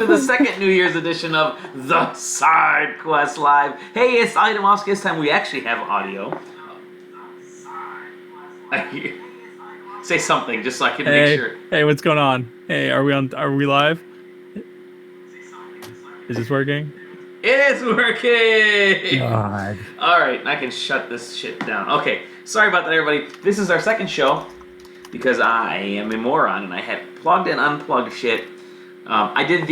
To the second New Year's edition of the SideQuest Live. Hey, it's Item Off. This time we actually have audio. Say something just so I can make sure. Hey, what's going on? Hey, are we live? Is this working? It is working! God. Alright, I can shut this shit down. Okay, sorry about that, everybody. This is our second show because I am a moron and I had plugged and unplugged shit. I did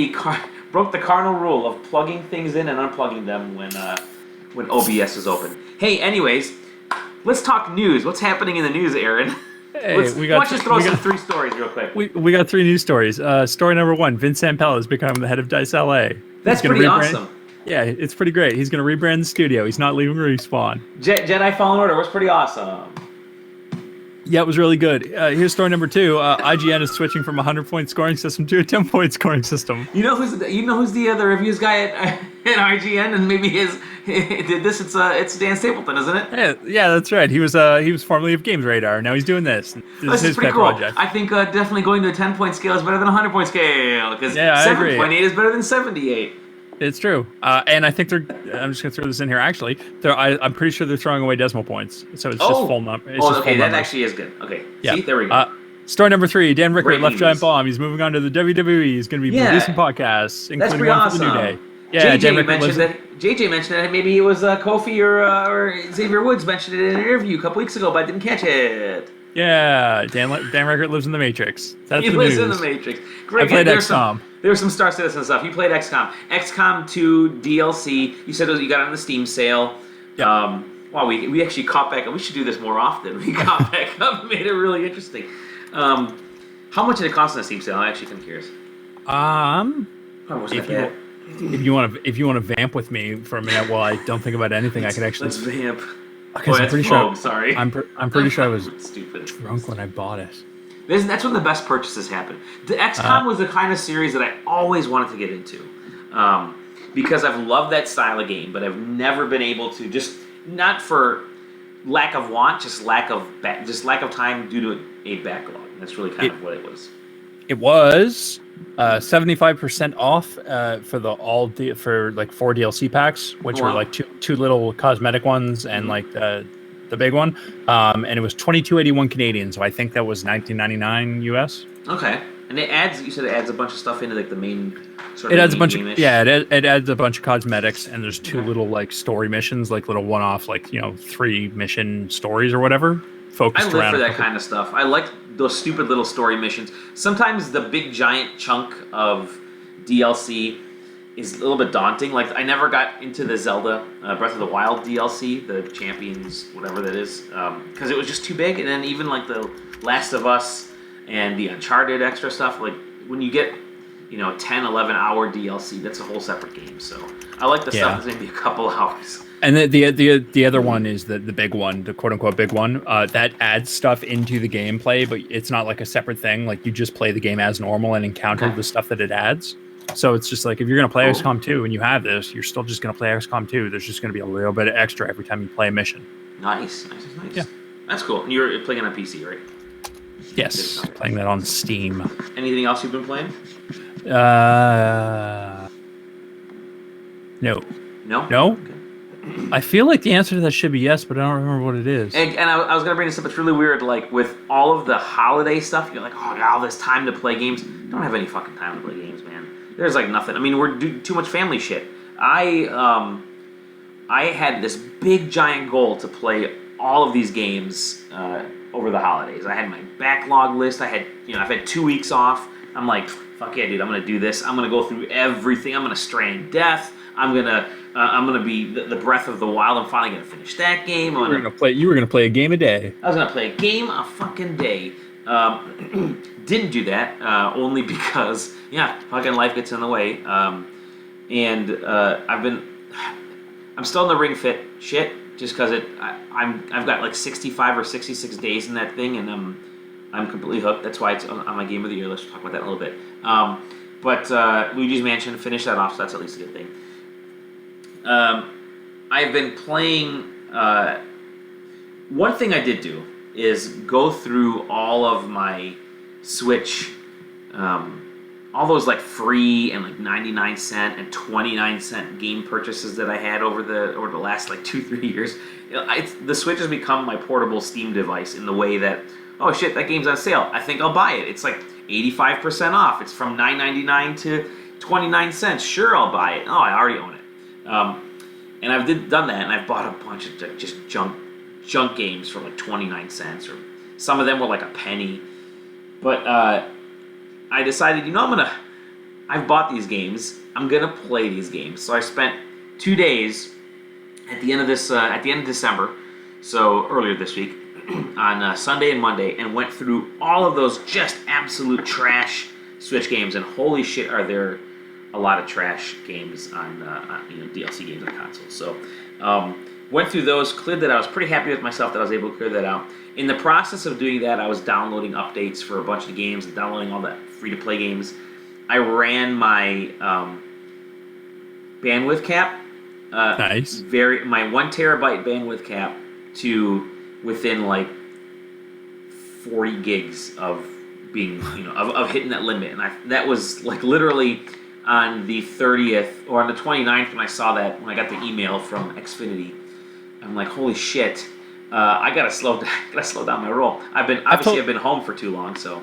broke the cardinal rule of plugging things in and unplugging them when OBS was open. Hey, anyways, let's talk news. What's happening in the news, Aaron? Hey, Why don't you just throw some three stories real quick? We got three news stories. Story number one: Vince Zampella has become the head of Dice LA. That's pretty awesome. Yeah, it's pretty great. He's going to rebrand the studio. He's not leaving Respawn. Jedi Fallen Order was pretty awesome. Yeah, it was really good. Here's story number two. IGN is switching from a 100-point scoring system to a 10-point scoring system. You know who's the reviews guy at IGN, and maybe did this. It's Dan Stapleton, isn't it? Yeah, that's right. He was formerly of Games Radar. Now he's doing this. This is pretty cool. Project. I think definitely going to a 10-point scale is better than a 100-point scale because 7.8 is better than 78. It's true, and I think I'm just gonna throw this in here. Actually, I'm pretty sure they're throwing away decimal points, so it's just full number. Okay, that actually is good. Okay, yeah. See, there we go. Story number three: Dan Rickert left Giant Bomb. He's moving on to the WWE. He's going to be producing podcasts, including one for the New Day. Yeah, JJ mentioned that maybe it was Kofi or Xavier Woods mentioned it in an interview a couple weeks ago, but I didn't catch it. Yeah, Dan Rickert lives in the Matrix. That's he lives in the Matrix. Great. I played XCOM. There was some Star Citizen stuff. You played XCOM. XCOM 2 DLC. You said you got it on the Steam sale. Yeah. Wow, we actually caught back up. We should do this more often. We caught back up and made it really interesting. How much did it cost on the Steam sale? I'm actually kind of curious. If you want to vamp with me for a minute while I don't think about anything, I could actually. Let's vamp. Okay, I'm pretty sure. Sorry. I'm pretty sure I was stupid. Drunk when I bought it. That's when the best purchases happen. The XCOM was the kind of series that I always wanted to get into, because I've loved that style of game, but I've never been able to. Just not for lack of want, just lack of time due to a backlog. That's really kind of what it was. It was 75% off for like 4 DLC packs, which were like two little cosmetic ones and like the big one, and it was $22.81 Canadian, so I think that was $19.99 US. Okay, and you said it adds a bunch of stuff into like the main sort of. It adds a bunch of cosmetics, and there's two little like story missions, like little one-off, like 3 mission stories or whatever. Focused I live for that kind of stuff. I like those stupid little story missions. Sometimes the big giant chunk of DLC is a little bit daunting. Like, I never got into the Zelda Breath of the Wild DLC, the Champions, whatever that is, because it was just too big. And then even like the Last of Us and the Uncharted extra stuff, like when you get 10, 11 hour DLC, that's a whole separate game. So I like the stuff that's maybe a couple hours. And the other one is the big one, the quote unquote big one, that adds stuff into the gameplay, but it's not like a separate thing. Like, you just play the game as normal and encounter the stuff that it adds. So it's just like, if you're going to play XCOM 2 and you have this, you're still just going to play XCOM 2. There's just going to be a little bit of extra every time you play a mission. Nice. Yeah. That's cool. And you're playing on PC, right? Yes, playing that on Steam. Anything else you've been playing? No. No? Okay. I feel like the answer to that should be yes, but I don't remember what it is. And I was going to bring this up. It's really weird. Like, with all of the holiday stuff, you're like, oh, I got all this time to play games. Don't have any fucking time to play games, man. There's like nothing. I mean, we're doing too much family shit. I had this big giant goal to play all of these games over the holidays. I had my backlog list. I've had 2 weeks off. I'm like, fuck yeah, dude, I'm going to do this. I'm going to go through everything. I'm going to Strand Death. I'm gonna be the Breath of the Wild. I'm finally gonna finish that game. You were gonna play a game a day. I was gonna play a game a fucking day. Didn't do that only because fucking life gets in the way. And I'm still in the Ring Fit shit just because I've got like 65 or 66 days in that thing, and I'm completely hooked. That's why it's on my Game of the Year. Let's talk about that in a little bit. But Luigi's Mansion, finish that off, so that's at least a good thing. I've been playing. One thing I did do is go through all of my Switch all those like free and like 99-cent and 29-cent game purchases that I had over the last like 2-3 years. The Switch has become my portable Steam device in the way that, oh shit, that game's on sale. I think I'll buy it. It's like 85% off. It's from $9.99 to 29 cents. Sure, I'll buy it. Oh, I already own it. And I've done that, and I've bought a bunch of just junk games for like 29 cents, or some of them were like a penny. But I decided, I've bought these games. I'm gonna play these games. So I spent 2 days at the end of December, so earlier this week, on Sunday and Monday, and went through all of those just absolute trash Switch games. And holy shit, are there a lot of trash games on DLC games on consoles. So went through those, cleared that out. I was pretty happy with myself that I was able to clear that out. In the process of doing that, I was downloading updates for a bunch of games and downloading all the free-to-play games. I ran my bandwidth cap. Nice. My 1 terabyte bandwidth cap to within like 40 gigs of being, of hitting that limit. And that was like literally on the 30th or on the 29th when I saw that, when I got the email from Xfinity. I'm like, holy shit. I gotta slow down my roll. I've been home for too long, so.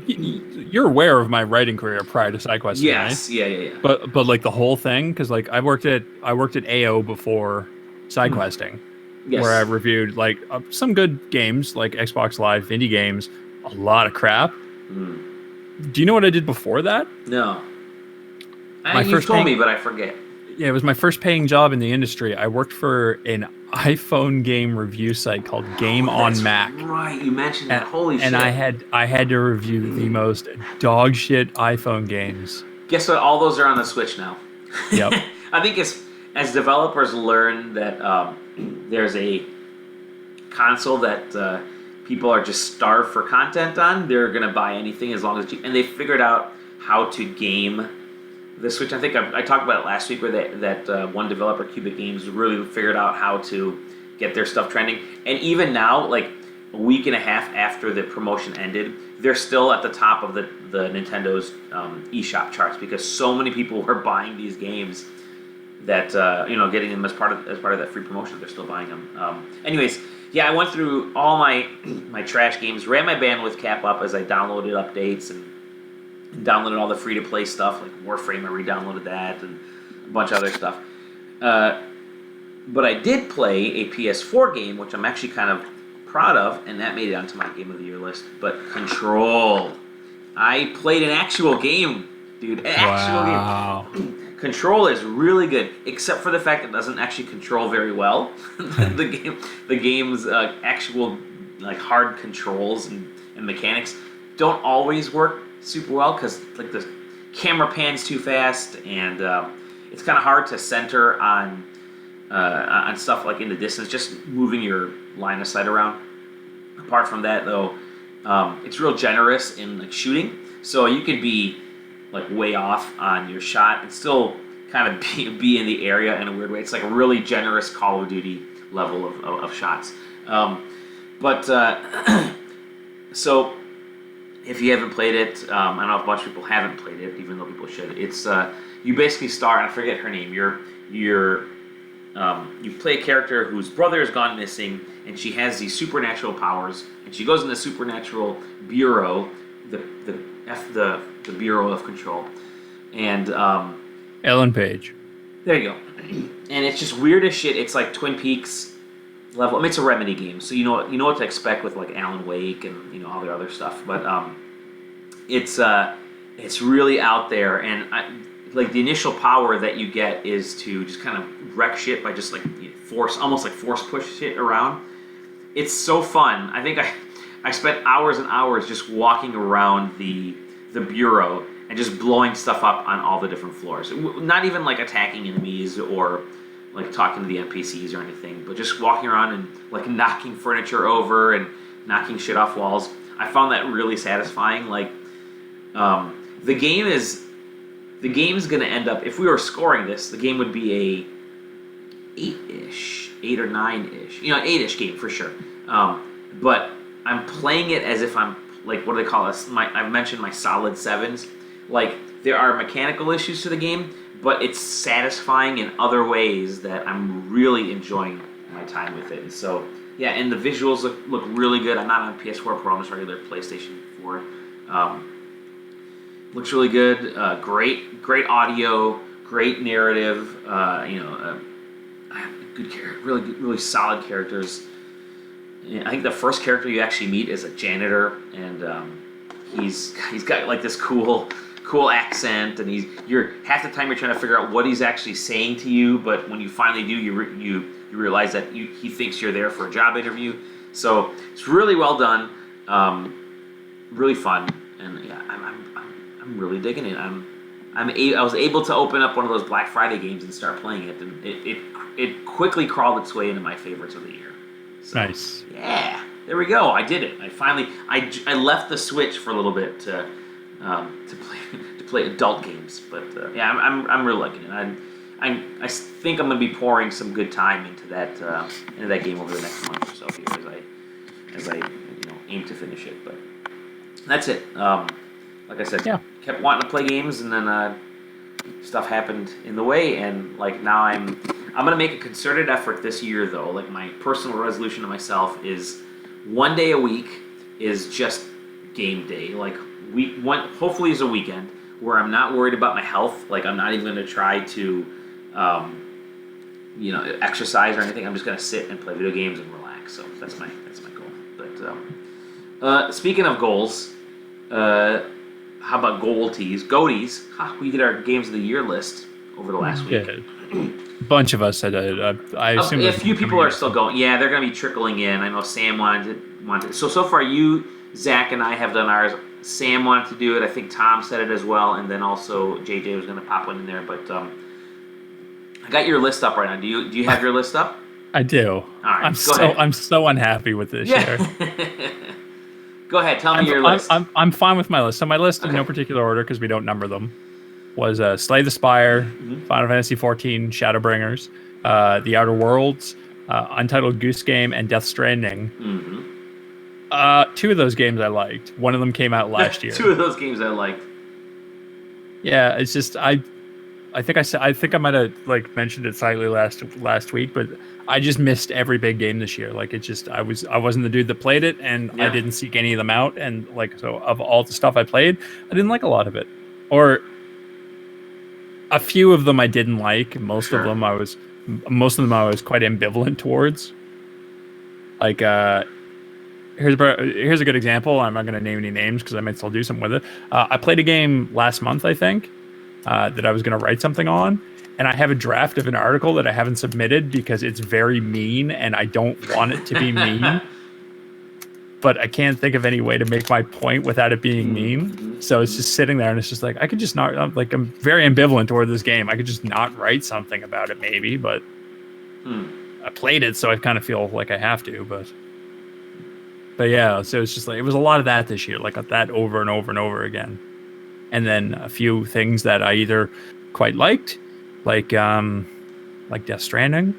You're aware of my writing career prior to SideQuest. Yes, right? Yeah. But like the whole thing, because like I worked at AO before SideQuesting, yes. where I reviewed like some good games like Xbox Live indie games, a lot of crap. Do you know what I did before that? No. You told me, but I forget. Yeah, it was my first paying job in the industry. I worked for an iPhone game review site called Game on Mac. Right, you mentioned that. Holy shit! And I had to review the most dog shit iPhone games. Guess what? All those are on the Switch now. Yep. I think as developers learn that there's a console that people are just starved for content on, they're gonna buy anything as long as and they figured out how to game the Switch. I think I talked about it last week, where that one developer, Cubic Games, really figured out how to get their stuff trending. And even now, like a week and a half after the promotion ended, they're still at the top of the Nintendo's eShop charts, because so many people were buying these games that getting them as part of that free promotion. They're still buying them. Anyways, yeah, I went through all my trash games, ran my bandwidth cap up as I downloaded updates and downloaded all the free-to-play stuff, like Warframe. I re-downloaded that and a bunch of other stuff. But I did play a PS4 game, which I'm actually kind of proud of, and that made it onto my Game of the Year list. But Control. I played an actual game, dude. Actual game. Control is really good, except for the fact it doesn't actually control very well. the game's actual like hard controls and mechanics don't always work super well, because like the camera pans too fast, and it's kind of hard to center on stuff like in the distance, just moving your line of sight around. Apart from that, though, it's real generous in like shooting, so you could be like way off on your shot and still kind of be in the area in a weird way. It's like a really generous Call of Duty level of shots. So if you haven't played it, I know a bunch of people haven't played it, even though people should. It's you basically star, and I forget her name. You play a character whose brother has gone missing, and she has these supernatural powers, and she goes in the supernatural bureau, the Bureau of Control, and Ellen Page. There you go. And it's just weird as shit. It's like Twin Peaks level. I mean, it's a Remedy game, so you know what to expect with like Alan Wake and all the other stuff. But it's really out there, and like the initial power that you get is to just kind of wreck shit by just like almost like force push shit around. It's so fun. I think I spent hours and hours just walking around the bureau and just blowing stuff up on all the different floors. Not even like attacking enemies or like talking to the NPCs or anything, but just walking around and like knocking furniture over and knocking shit off walls. I found that really satisfying. Like the game's gonna end up, if we were scoring this, the game would be a 8 or 9-ish, 8-ish game for sure. But I'm playing it as if I'm like what do they call us? I've mentioned my solid 7s. Like there are mechanical issues to the game, but it's satisfying in other ways that I'm really enjoying my time with it. And so yeah, and the visuals look really good. I'm not on PS4 Pro, I'm just regular PlayStation 4. Looks really good. Great audio, great narrative. Good character, really solid characters. I think the first character you actually meet is a janitor, and he's got like this cool accent, and you're half the time you're trying to figure out what he's actually saying to you, but when you finally do, you realize that he thinks you're there for a job interview. So it's really well done, really fun, and yeah, I'm really digging it. I was able to open up one of those Black Friday games and start playing it, and it quickly crawled its way into my favorites of the year. So, nice. Yeah, there we go. I did it. I finally I left the Switch for a little bit to play adult games, but yeah, I'm really liking it. I think I'm gonna be pouring some good time into that game over the next month or so here as I aim to finish it. But that's it. Like I said, kept wanting to play games, and then stuff happened in the way, and like now I'm gonna make a concerted effort this year though. Like my personal resolution to myself is 1 day a week is just game day. Like hopefully is a weekend where I'm not worried about my health. Like I'm not even gonna try to exercise or anything. I'm just gonna sit and play video games and relax. So that's my goal. But speaking of goals, how about GOTYs? We did our games of the year list over the last week. A bunch of us said I assume a few people are still going. Yeah, they're going to be trickling in. I know Sam wanted. So far, you, Zach, and I have done ours. Sam wanted to do it. I think Tom said it as well, and then also JJ was going to pop one in there. But I got your list up right now. Do you have your list up? I do. All right, I'm so unhappy with this year. Go ahead, tell me your list. I'm fine with my list. So my list, in no particular order, because we don't number them, was Slay the Spire, Final Fantasy XIV, Shadowbringers, The Outer Worlds, Untitled Goose Game, and Death Stranding. Two of those games I liked. One of them came out last year. Two of those games I liked. Yeah, it's just I think I might have like mentioned it slightly last week, but I just missed every big game this year. Like it just I wasn't the dude that played it, and I didn't seek any of them out. And like so, of all the stuff I played, I didn't like a lot of it, or a few of them I didn't like. Most of them I was quite ambivalent towards. Like here's a good example. I'm not going to name any names because I might still do something with it. I played a game last month, I think. That I was going to write something on, and I have a draft of an article that I haven't submitted because it's very mean and I don't want it to be mean, but I can't think of any way to make my point without it being mean. So it's just sitting there, and it's just like I could just not, I'm very ambivalent toward this game. I could just not write something about it maybe, but I played it, so I kind of feel like I have to, but yeah, so it's just like it was a lot of that this year, like that over and over and over again. And then a few things that I either quite liked, like Death Stranding,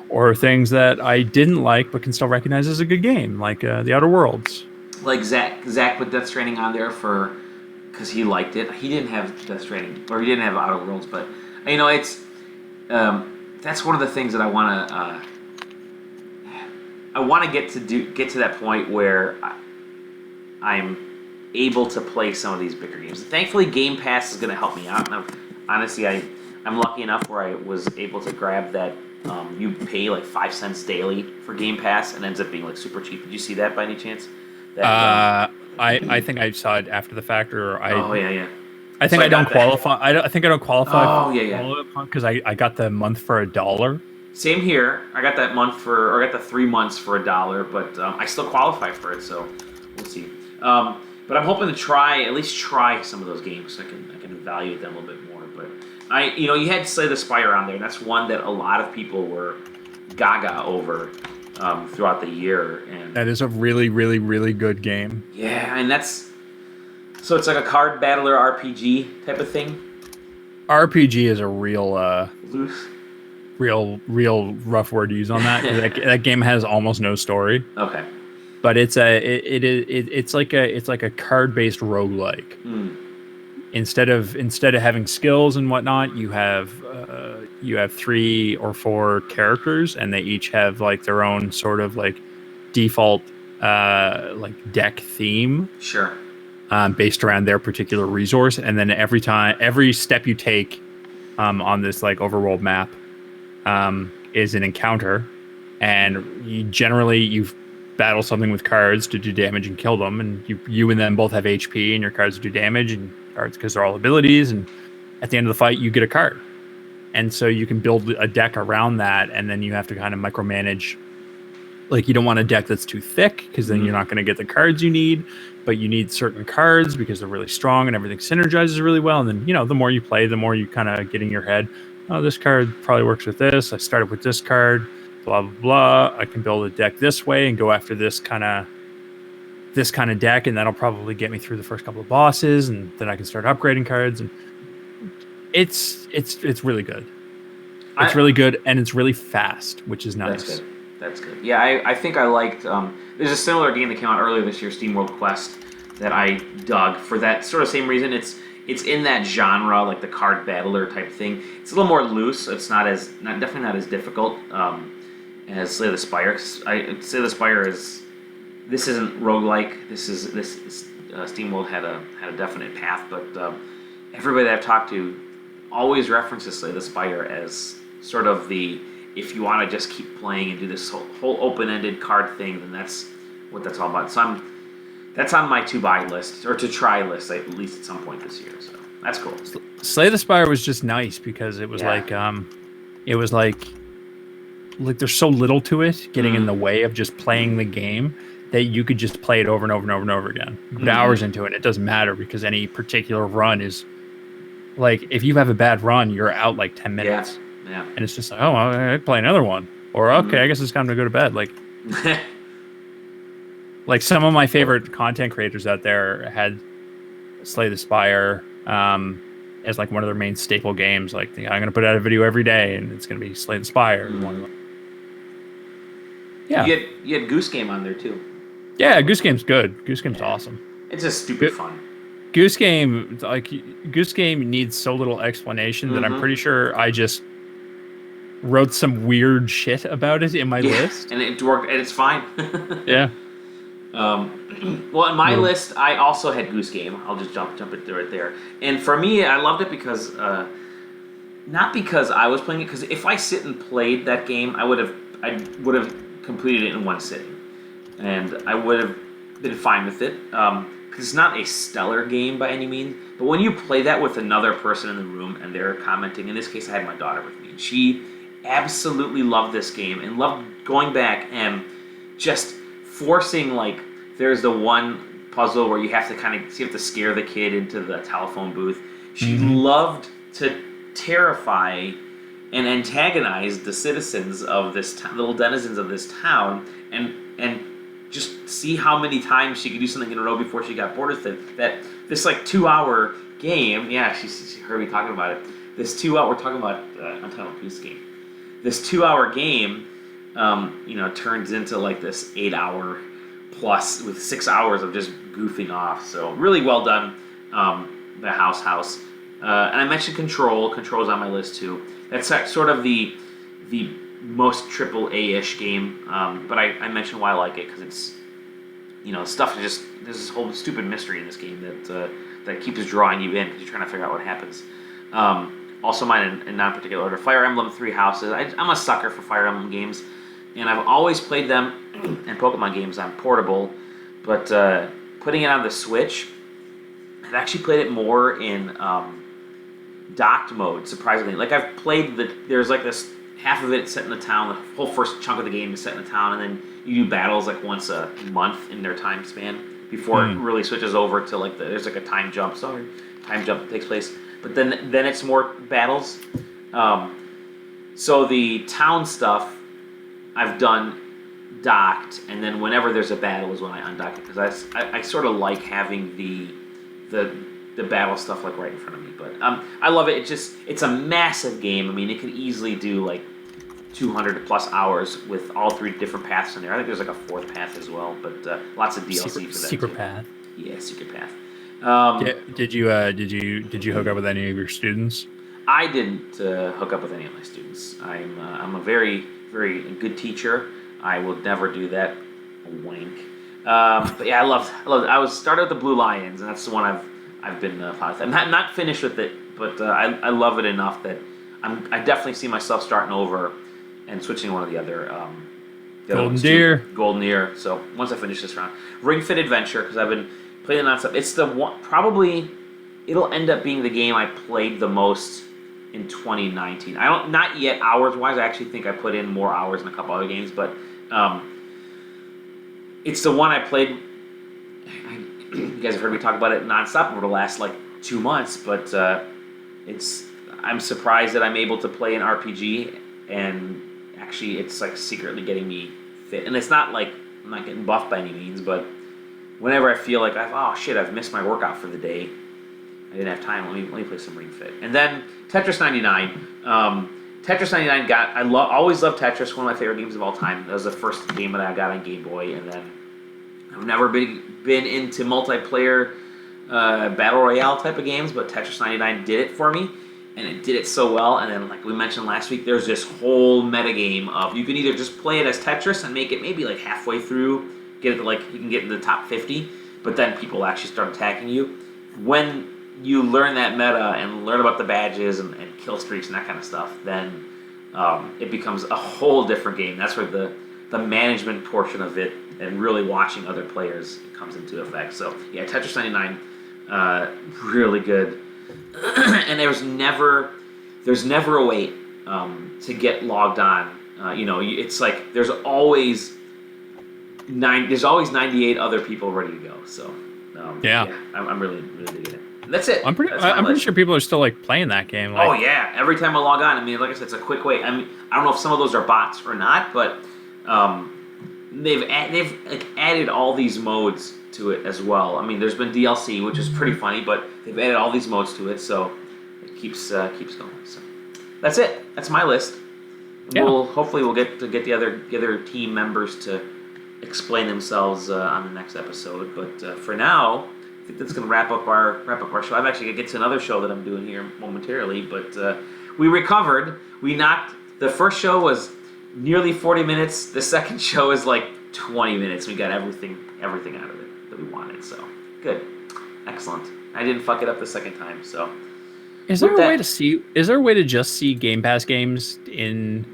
or things that I didn't like but can still recognize as a good game, like The Outer Worlds. Like Zach put Death Stranding on there because he liked it. He didn't have Death Stranding, or he didn't have Outer Worlds, but it's that's one of the things that I want to get to that point where I'm able to play some of these bigger games. Thankfully, Game Pass is going to help me out. And honestly, I'm lucky enough where I was able to grab that. You pay like 5 cents daily for Game Pass, and ends up being like super cheap. Did you see that by any chance? I think I saw it after the fact, or I. Oh yeah. I think I don't qualify. I think I don't qualify. Oh yeah. Because I got the month for $1. Same here. I got that I got the 3 months for $1, but I still qualify for it. So we'll see. But I'm hoping to at least try some of those games so I can evaluate them a little bit more. But you had Slay the Spire on there, and that's one that a lot of people were gaga over throughout the year. And that is a really, really, really good game. Yeah, and so it's like a card battler RPG type of thing. RPG is a real loose, real rough word to use on that. That game has almost no story. Okay. but it's like a card based roguelike. Instead of having skills and whatnot, you have 3 or 4 characters, and they each have like their own sort of like default like deck theme. Sure. Based around their particular resource, and then every step you take on this like overworld map is an encounter, and you battle something with cards to do damage and kill them, and you and them both have HP, and your cards do damage, and cards because they're all abilities, and at the end of the fight you get a card, and so you can build a deck around that, and then you have to kind of micromanage. Like, you don't want a deck that's too thick because then you're not going to get the cards you need, but you need certain cards because they're really strong and everything synergizes really well. And then, the more you play, the more you kind of get in your head, oh, this card probably works with this. I started with this card, blah, blah, blah. I can build a deck this way and go after this kind of deck, and that'll probably get me through the first couple of bosses, and then I can start upgrading cards. And it's really good. It's really good, and it's really fast, which is nice. That's good. Yeah, I think I liked... there's a similar game that came out earlier this year, SteamWorld Quest, that I dug for that sort of same reason. It's in that genre, like the card battler type thing. It's a little more loose. It's definitely not as difficult as Slay the Spire. Slay the Spire this isn't roguelike. SteamWorld had a definite path, but everybody that I've talked to always references Slay the Spire as sort of the... If you want to just keep playing and do this whole open-ended card thing, then that's what that's all about. So that's on my to-buy list, or to-try list, at least at some point this year. So that's cool. Slay the Spire was just nice because it was like there's so little to it getting in the way of just playing the game that you could just play it over and over and over and over again. You put hours into it, and it doesn't matter because any particular run is like, if you have a bad run, you're out like 10 minutes. Yeah. And it's just like, oh, I'd play another one. Or, okay, I guess it's time to go to bed. Like, like some of my favorite content creators out there had Slay the Spire as like one of their main staple games. Like, I'm going to put out a video every day, and it's going to be Slay the Spire. One of them. Yeah. You had Goose Game on there, too. Yeah, Goose Game's good. Goose Game's awesome. It's just stupid fun. Goose Game needs so little explanation that I'm pretty sure I just wrote some weird shit about it in my list, and it worked, and it's fine. Yeah. Well, in my list, I also had Goose Game. I'll just jump it right there. And for me, I loved it because not because I was playing it, because if I sit and played that game, I would have completed it in one sitting, and I would have been fine with it. Because it's not a stellar game by any means, but when you play that with another person in the room and they're commenting, in this case, I had my daughter with me, and she absolutely loved this game and loved going back and just forcing, like, there's the one puzzle where you have to scare the kid into the telephone booth. She loved to terrify and antagonize the citizens of this little denizens of this town, and just see how many times she could do something in a row before she got bored with it. That this like 2-hour game, she heard me talking about it. This 2 hour, we're talking about Untitled Goose Game. This 2-hour game, turns into like this 8-hour plus with 6 hours of just goofing off. So really well done, the house. And I mentioned Control. Control's on my list too. That's sort of the most AAA-ish game, but I mentioned why I like it because it's, stuff there's this whole stupid mystery in this game that keeps drawing you in because you're trying to figure out what happens. Also mine in non-particular order, Fire Emblem Three Houses. I'm a sucker for Fire Emblem games, and I've always played them and Pokemon games on portable, but putting it on the Switch, I've actually played it more in docked mode, surprisingly. Like, I've played there's like this, half of it set in the town, the whole first chunk of the game is set in the town, and then you do battles like once a month in their time span before it really switches over to like there's like a time jump that takes place. But then it's more battles. So the town stuff I've done docked, and then whenever there's a battle is when I undock it, because I sort of like having the battle stuff like right in front of me. But I love it. It's a massive game. I mean, it could easily do like 200 plus hours with all 3 different paths in there. I think there's like a 4th path as well, but lots of DLC for that. Secret path. Yeah, secret path. Did you hook up with any of your students? I didn't hook up with any of my students. I'm a very, very good teacher. I will never do that. Wink. But yeah, I loved. I started with the Blue Lions, and that's the one I've been fond of. I'm not finished with it, but I love it enough that I definitely see myself starting over and switching to one of the other. Golden Deer. Golden Deer. So once I finish this round, Ring Fit Adventure, because I've been playing it nonstop. It's the one. Probably it'll end up being the game I played the most in 2019. Not yet hours wise. I actually think I put in more hours in a couple other games, but it's the one I played. You guys have heard me talk about it nonstop over the last 2 months, but I'm surprised that I'm able to play an RPG, and actually it's secretly getting me fit. And it's not like I'm not getting buffed by any means, but whenever I feel like I've missed my workout for the day, I didn't have time. Let me play some Ring Fit. And then Tetris 99. Tetris 99 always loved Tetris, one of my favorite games of all time. That was the first game that I got on Game Boy, and then I've never been into multiplayer battle royale type of games, but Tetris 99 did it for me, and it did it so well. And then, like we mentioned last week, there's this whole metagame of you can either just play it as Tetris and make it maybe halfway through, get it to you can get in the top 50, but then people actually start attacking you. When you learn that meta and learn about the badges and kill streaks and that kind of stuff, then it becomes a whole different game. That's where the management portion of it and really watching other players comes into effect. So yeah, Tetris 99, really good. And there's never a wait to get logged on. It's there's always 98 other people ready to go. So yeah, I'm really digging it. That's it. I'm pretty sure people are still playing that game. Oh yeah, every time I log on, I mean, like I said, it's a quick way. I mean, I don't know if some of those are bots or not, but they've added all these modes to it as well. I mean, there's been DLC, which is pretty funny, but they've added all these modes to it, so it keeps going. So that's it. That's my list. Yeah. Hopefully we'll get the other team members to explain themselves on the next episode. But for now, I think that's going to wrap up our show. I'm actually going to get to another show that I'm doing here momentarily, but we recovered. The first show was nearly 40 minutes. The second show is 20 minutes. We got everything out of it that we wanted. So good, excellent. I didn't fuck it up the second time. So is there a way to just see Game Pass games in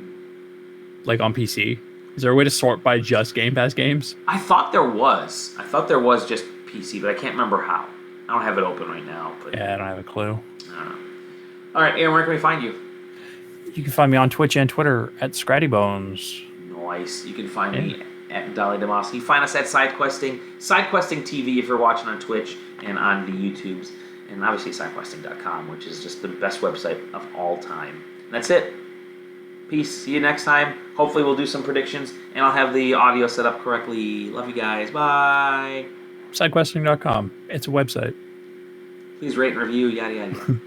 on PC? Is there a way to sort by just Game Pass games? I thought there was just PC, but I can't remember how. I don't have it open right now. But yeah, I don't have a clue. I don't know. All right, Aaron, where can we find you? You can find me on Twitch and Twitter at ScrattyBones. Nice. You can find me at Dali Demas. You can find us at SideQuesting TV if you're watching on Twitch and on the YouTubes. And obviously SideQuesting.com, which is just the best website of all time. And that's it. Peace. See you next time. Hopefully we'll do some predictions, and I'll have the audio set up correctly. Love you guys. Bye. SideQuesting.com. It's a website. Please rate and review, yada yada.